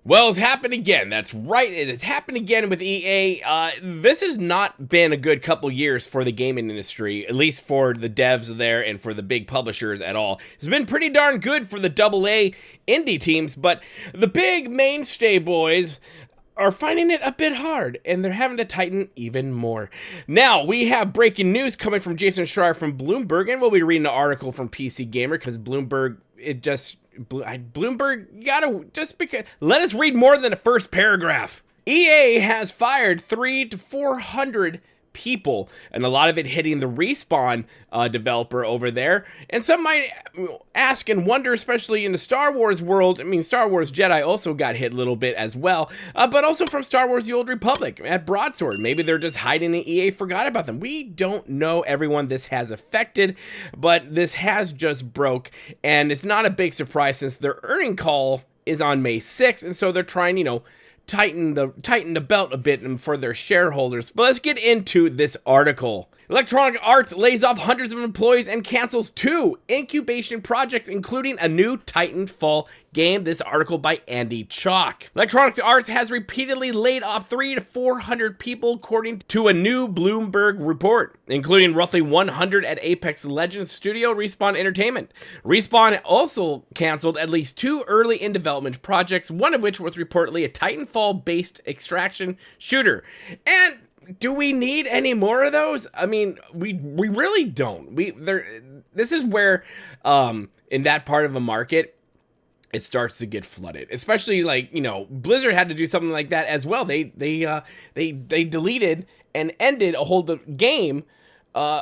Well, it's happened again. That's right. It has happened again with EA. This has not been a good couple years for the gaming industry, at least for the devs there and for the big publishers at all. It's been pretty darn good for the AA indie teams, but the big mainstay boys are finding it a bit hard, and they're having to tighten even more. Now, we have breaking news coming from Jason Schreier from Bloomberg, and we'll be reading an article from PC Gamer, because Bloomberg, Bloomberg, you gotta, just because, let us read more than the first paragraph. EA has fired 300 to 400 people, and a lot of it hitting the Respawn developer over there. And some might ask and wonder, especially in the Star Wars world, I mean, Star Wars Jedi also got hit a little bit as well, but also from Star Wars The Old Republic at Broadsword. Maybe they're just hiding and EA forgot about them. We don't know everyone this has affected, but this has just broke, and it's not a big surprise since their earning call is on May 6th, and so they're trying, tighten the belt a bit for their shareholders. But let's get into this article. Electronic Arts lays off hundreds of employees and cancels 2 incubation projects, including a new Titanfall game. This article by Andy Chalk. Electronic Arts has repeatedly laid off 300 to 400 people, according to a new Bloomberg report, including roughly 100 at Apex Legends studio Respawn Entertainment. Respawn also canceled at least 2 early in development projects, one of which was reportedly a Titanfall-based extraction shooter. And do we need any more of those? I mean, we really don't. This is where, in that part of a market, it starts to get flooded. Especially Blizzard had to do something like that as well. They deleted and ended a whole game,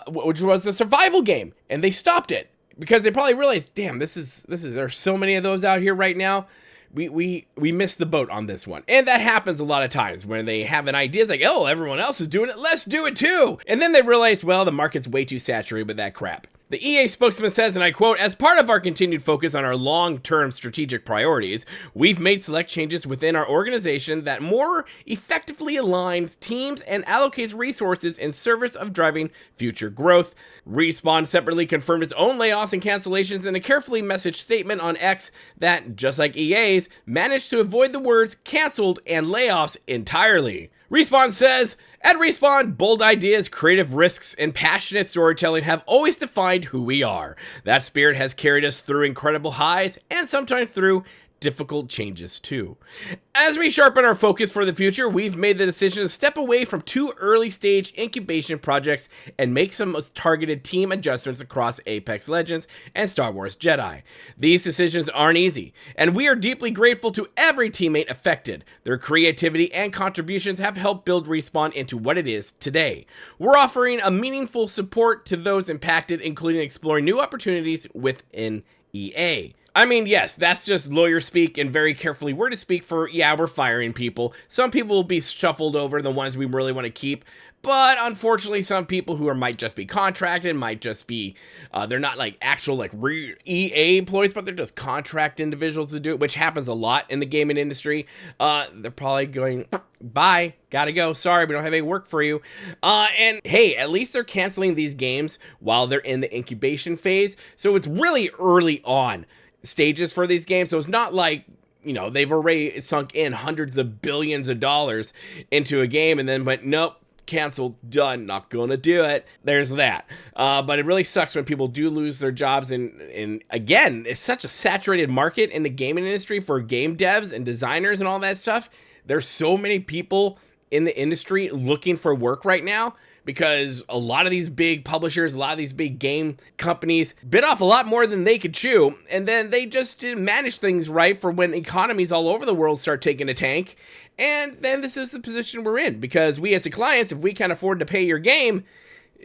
which was a survival game, and they stopped it because they probably realized, damn, there's so many of those out here right now. We missed the boat on this one. And that happens a lot of times when they have an idea. It's like, oh, everyone else is doing it, let's do it too. And then they realize, well, the market's way too saturated with that crap. The EA spokesman says, and I quote, "As part of our continued focus on our long-term strategic priorities, we've made select changes within our organization that more effectively aligns teams and allocates resources in service of driving future growth." Respawn separately confirmed its own layoffs and cancellations in a carefully messaged statement on X that, just like EA's, managed to avoid the words canceled and layoffs entirely. Respawn says, "At Respawn, bold ideas, creative risks, and passionate storytelling have always defined who we are. That spirit has carried us through incredible highs and sometimes through difficult changes too. As we sharpen our focus for the future, we've made the decision to step away from 2 early-stage incubation projects and make some targeted team adjustments across Apex Legends and Star Wars Jedi. These decisions aren't easy, and we are deeply grateful to every teammate affected. Their creativity and contributions have helped build Respawn into what it is today. We're offering a meaningful support to those impacted, including exploring new opportunities within EA." I mean, yes, that's just lawyer speak and very carefully worded speak for, yeah, we're firing people. Some people will be shuffled over, the ones we really want to keep. But unfortunately, some people who might just be contracted, might just be, they're not like actual EA employees, but they're just contract individuals to do it, which happens a lot in the gaming industry. They're probably going, bye, gotta go, sorry, we don't have any work for you. And hey, at least they're canceling these games while they're in the incubation phase. So it's really early on stages for these games. So it's not like, they've already sunk in hundreds of billions of dollars into a game and then went, nope, canceled, done, not gonna do it. There's that. But it really sucks when people do lose their jobs. And again, it's such a saturated market in the gaming industry for game devs and designers and all that stuff. There's so many people in the industry looking for work right now, because a lot of these big publishers, a lot of these big game companies bit off a lot more than they could chew, and then they just didn't manage things right for when economies all over the world start taking a tank. And then this is the position we're in, because we as the clients, if we can't afford to pay your game,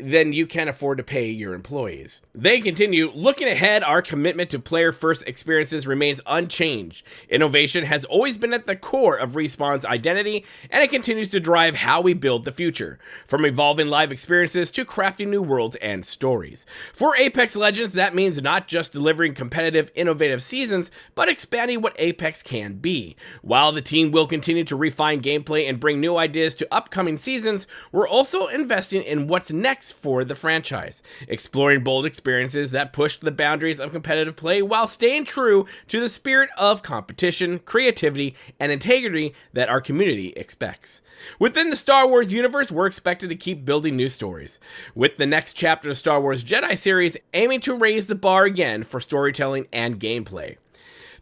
then you can't afford to pay your employees. They continue, "Looking ahead, our commitment to player-first experiences remains unchanged. Innovation has always been at the core of Respawn's identity, and it continues to drive how we build the future, from evolving live experiences to crafting new worlds and stories. For Apex Legends, that means not just delivering competitive, innovative seasons, but expanding what Apex can be. While the team will continue to refine gameplay and bring new ideas to upcoming seasons, we're also investing in what's next next for the franchise, exploring bold experiences that pushed the boundaries of competitive play while staying true to the spirit of competition, creativity, and integrity that our community expects. Within the Star Wars universe, we're expected to keep building new stories, with the next chapter of Star Wars Jedi series aiming to raise the bar again for storytelling and gameplay.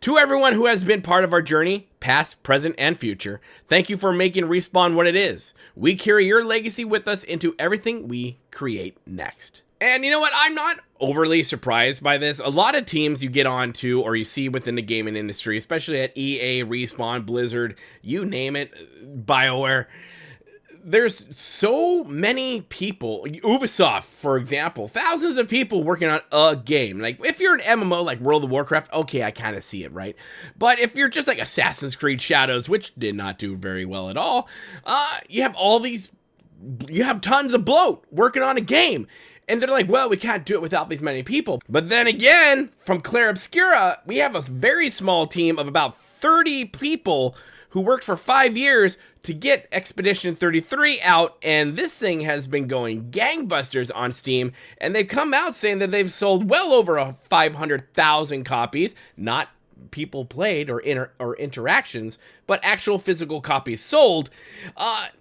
To everyone who has been part of our journey, past, present, and future, thank you for making Respawn what it is. We carry your legacy with us into everything we create next. And you know what? I'm not overly surprised by this. A lot of teams you get onto or you see within the gaming industry, especially at EA, Respawn, Blizzard, you name it, BioWare, there's so many people. Ubisoft, for example, thousands of people working on a game. Like, if you're an MMO like World of Warcraft, okay, I kind of see it, right? But if you're just like Assassin's Creed Shadows, which did not do very well at all, you have tons of bloat working on a game. And they're like, well, we can't do it without these many people. But then again, from Clair Obscura, we have a very small team of about 30 people who worked for 5 years to get Expedition 33 out, and this thing has been going gangbusters on Steam, and they've come out saying that they've sold well over 500,000 copies, not people played or interactions, but actual physical copies sold.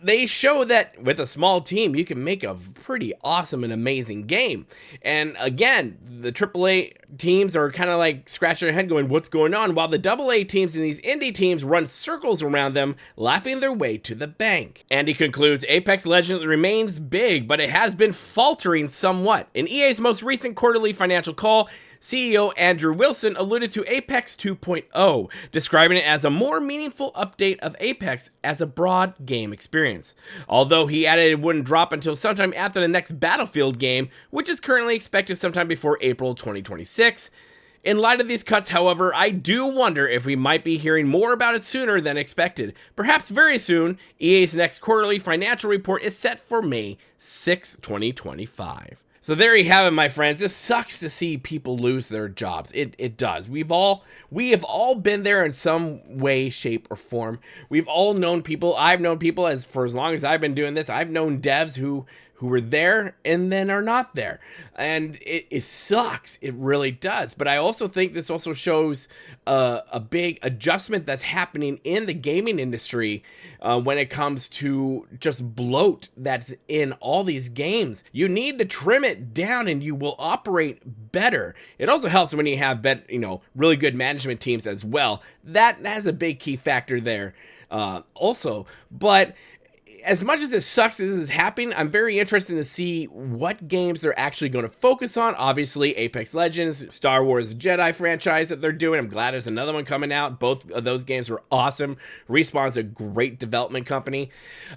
They show that with a small team, you can make a pretty awesome and amazing game. And again, the AAA teams are kind of like scratching their head going, what's going on? While the AA teams and these indie teams run circles around them, laughing their way to the bank. And he concludes, Apex Legends remains big, but it has been faltering somewhat. In EA's most recent quarterly financial call, CEO Andrew Wilson alluded to Apex 2.0, describing it as a more meaningful update of Apex as a broad game experience. Although he added it wouldn't drop until sometime after the next Battlefield game, which is currently expected sometime before April 2026. In light of these cuts, however, I do wonder if we might be hearing more about it sooner than expected. Perhaps very soon. EA's next quarterly financial report is set for May 6, 2025. So there you have it, my friends. It sucks to see people lose their jobs. It does. We have all been there in some way, shape, or form. We've all known people. I've known people for as long as I've been doing this. I've known devs who were there and then are not there. And it sucks. It really does. But I also think this also shows a big adjustment that's happening in the gaming industry when it comes to just bloat that's in all these games. You need to trim it down and you will operate better. It also helps when you have really good management teams as well. That has a big key factor there also. But as much as it sucks that this is happening, I'm very interested to see what games they're actually going to focus on. Obviously, Apex Legends, Star Wars Jedi franchise that they're doing. I'm glad there's another one coming out. Both of those games were awesome. Respawn's a great development company.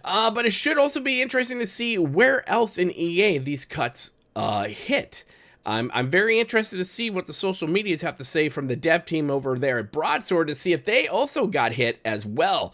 But it should also be interesting to see where else in EA these cuts hit. I'm very interested to see what the social medias have to say from the dev team over there at Broadsword to see if they also got hit as well.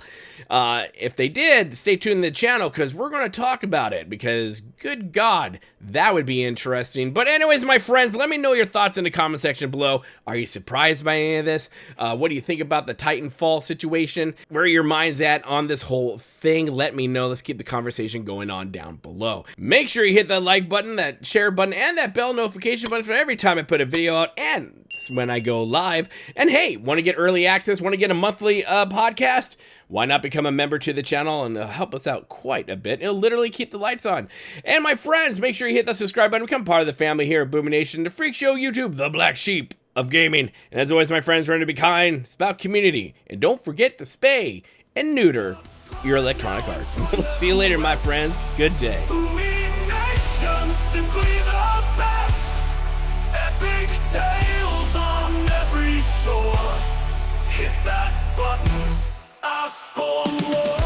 If they did, stay tuned to the channel because we're going to talk about it because, good God, that would be interesting. But anyways, my friends, let me know your thoughts in the comment section below. Are you surprised by any of this? What do you think about the Titanfall situation? Where are your minds at on this whole thing? Let me know. Let's keep the conversation going on down below. Make sure you hit that like button, that share button, and that bell notification button for every time I put a video out and when I go live. And hey, want to get early access, want to get a monthly podcast? Why not become a member to the channel and help us out quite a bit? It'll literally keep the lights on. And my friends, make sure you hit the subscribe button, become part of the family here at Boomy Nation, the Freak Show YouTube, the black sheep of gaming. And as always, my friends, remember to be kind, it's about community, and don't forget to spay and neuter your electronic arts. We'll see you later, my friends. Good day. Simply the best. Epic tales on every shore. Hit that button, ask for more.